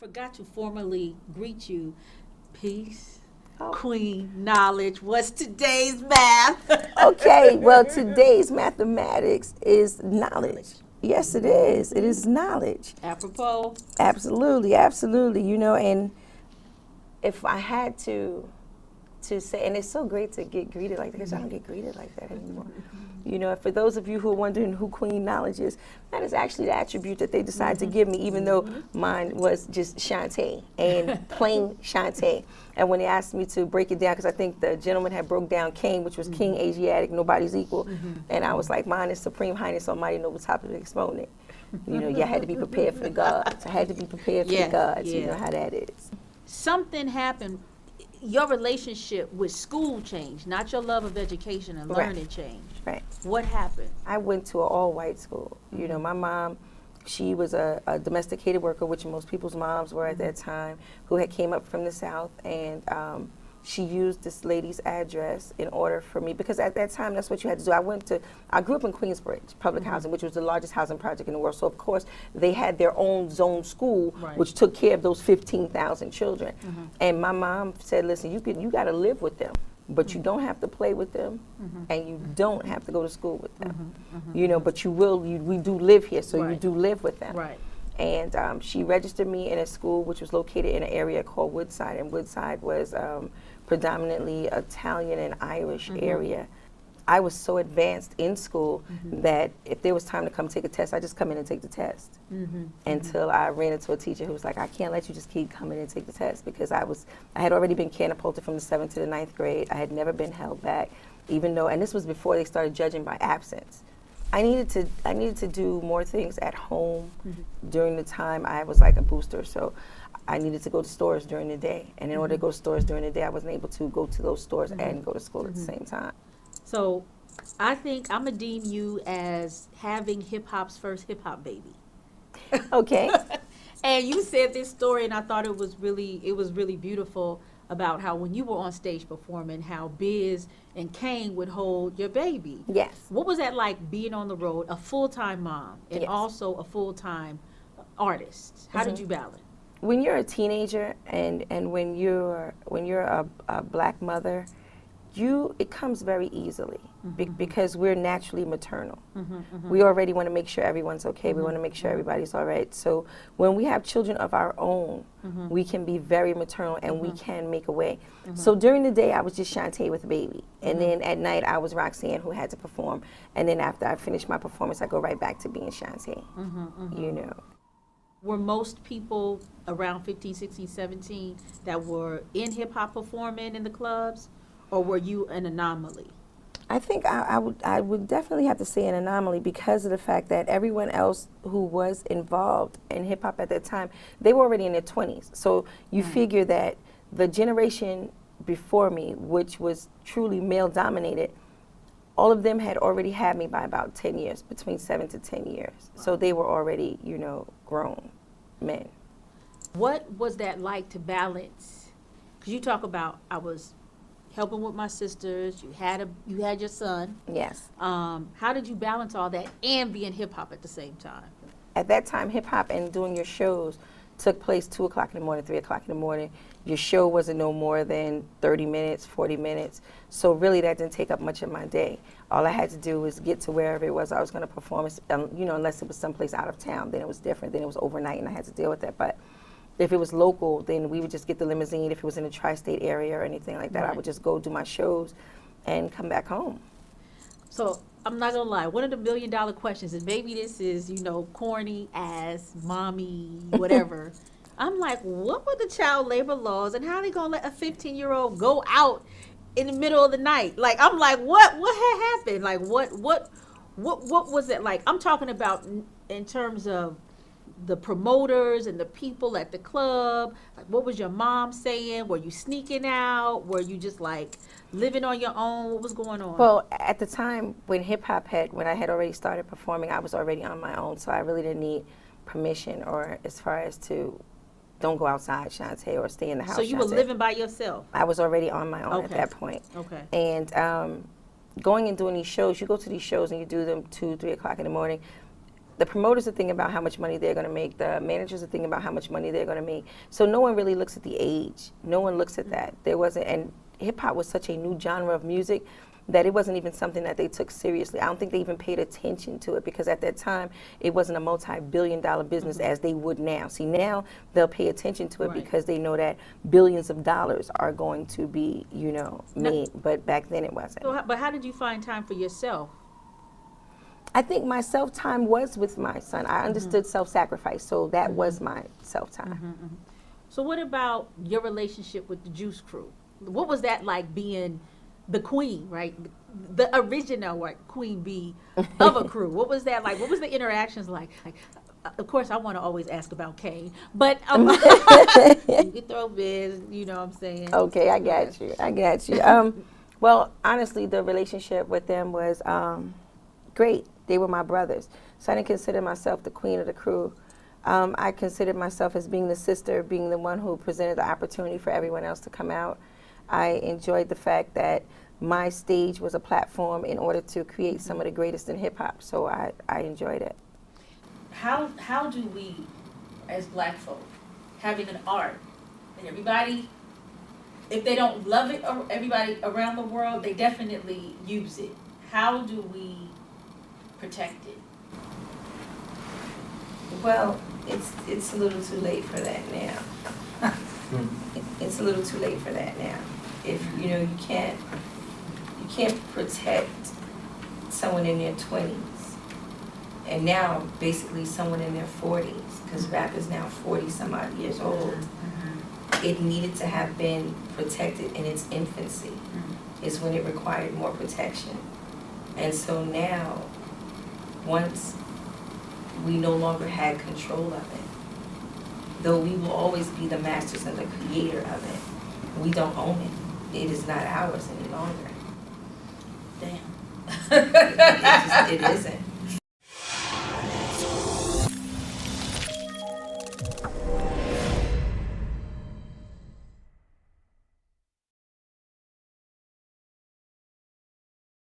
forgot to formally greet you. Peace, Oh. Queen, knowledge. What's today's math? Okay, well, today's mathematics is knowledge. Yes, it is. It is knowledge. Apropos. Absolutely, absolutely. You know, and if I had to say, and it's so great to get greeted like that, because I don't get greeted like that anymore. You know, for those of you who are wondering who Queen Knowledge is, that is actually the attribute that they decided to give me, even though mine was just Shante and plain Shante. And when they asked me to break it down, because I think the gentleman had broke down King, which was King Asiatic, nobody's equal, and I was like, mine is Supreme Highness Almighty Noble Top of the Exponent. You know, you had to be prepared for the gods. I had to be prepared for the gods. You know how that is. Something happened. Your relationship with school changed, not your love of education and learning changed. Right. What happened? I went to an all-white school. You know, my mom, she was a domesticated worker, which most people's moms were at that time, who had came up from the South, and she used this lady's address in order for me, because at that time, that's what you had to do. I grew up in Queensbridge, public housing, which was the largest housing project in the world. So, of course, they had their own zone school, which took care of those 15,000 children. And my mom said, listen, you got to live with them, but you don't have to play with them, and you don't have to go to school with them. You know, but we do live here, so you do live with them. Right. And she registered me in a school which was located in an area called Woodside, and Woodside was predominantly Italian and Irish area. I was so advanced in school that if there was time to come take a test, I just come in and take the test. Until I ran into a teacher who was like, I can't let you just keep coming and take the test, because I had already been catapulted from the 7th to the 9th grade. I had never been held back, even though, and this was before they started judging by absence. I needed to do more things at home during the time I was like a booster, so I needed to go to stores during the day. And in order to go to stores during the day, I wasn't able to go to those stores and go to school at the same time. So I think I'm going to deem you as having hip-hop's first hip-hop baby. Okay. And you said this story, and I thought it was really beautiful, about how when you were on stage performing, how Biz and Kane would hold your baby. Yes. What was that like, being on the road, a full-time mom, and also a full-time artist? How did you balance? When you're a teenager and when you're a black mother, it comes very easily because we're naturally maternal. We already want to make sure everyone's okay. We want to make sure everybody's all right. So when we have children of our own, we can be very maternal and we can make a way. So during the day, I was just Shante with baby. And then at night, I was Roxanne who had to perform. And then after I finished my performance, I go right back to being Shante, you know. Were most people around 15, 16, 17 that were in hip-hop performing in the clubs, or were you an anomaly? I think I would definitely have to say an anomaly, because of the fact that everyone else who was involved in hip-hop at that time, they were already in their 20s. So you figure that the generation before me, which was truly male-dominated, all of them had already had me by about 10 years, between 7 to 10 years. So they were already, you know, grown men. What was that like to balance? Because you talk about, I was helping with my sisters, you had your son. Yes. How did you balance all that and being hip-hop at the same time? At that time, hip-hop and doing your shows took place 2 o'clock in the morning, 3 o'clock in the morning. Your show wasn't no more than 30 minutes, 40 minutes. So really that didn't take up much of my day. All I had to do was get to wherever it was I was going to perform, you know, unless it was someplace out of town, then it was different. Then it was overnight and I had to deal with that. But if it was local, then we would just get the limousine. If it was in the tri-state area or anything like that, I would just go do my shows and come back home. So I'm not gonna lie, one of the $1 million questions, and maybe this is, you know, corny as mommy, whatever. I'm like, what were the child labor laws, and how are they gonna let a 15-year-old go out in the middle of the night? Like, I'm like, what had happened? Like, what was it like? I'm talking about in terms of the promoters and the people at the club. Like, what was your mom saying? Were you sneaking out? Were you just like living on your own? What was going on? Well, at the time when when I had already started performing, I was already on my own, so I really didn't need permission, or as far as to don't go outside, Shante, or stay in the house. So you were living by yourself? I was already on my own at that point. Okay. And going and doing these shows, you go to these shows and you do them 2, 3 o'clock in the morning. The promoters are thinking about how much money they're going to make. The managers are thinking about how much money they're going to make. So no one really looks at the age. No one looks at that. There wasn't, and hip hop was such a new genre of music that it wasn't even something that they took seriously. I don't think they even paid attention to it, because at that time it wasn't a multi-billion-dollar business as they would now. See, now they'll pay attention to it because they know that billions of dollars are going to be, you know, made. But back then it wasn't. So, but how did you find time for yourself? I think my self-time was with my son. I understood self-sacrifice, so that was my self-time. So what about your relationship with the Juice Crew? What was that like, being the queen, right? The original, right, queen bee of a crew. What was that like? What was the interactions like? Of course, I want to always ask about Kane, but you can throw Biz, you know what I'm saying? Okay, I got you. Well, honestly, the relationship with them was great. They were my brothers. So I didn't consider myself the queen of the crew. I considered myself as being the sister, being the one who presented the opportunity for everyone else to come out. I enjoyed the fact that my stage was a platform in order to create some of the greatest in hip-hop. So I enjoyed it. How do we, as black folk, having an art, and everybody, if they don't love it, or everybody around the world, they definitely use it. How do we protect it? Well, it's a little too late for that now. It's a little too late for that now. If you know, you can't protect someone in their 20s, and now basically someone in their 40s, because rap is now 40 some odd years old. It needed to have been protected in its infancy, is when it required more protection. And so now, once we no longer had control of it, though we will always be the masters and the creator of it, we don't own it. It is not ours any longer. Damn. It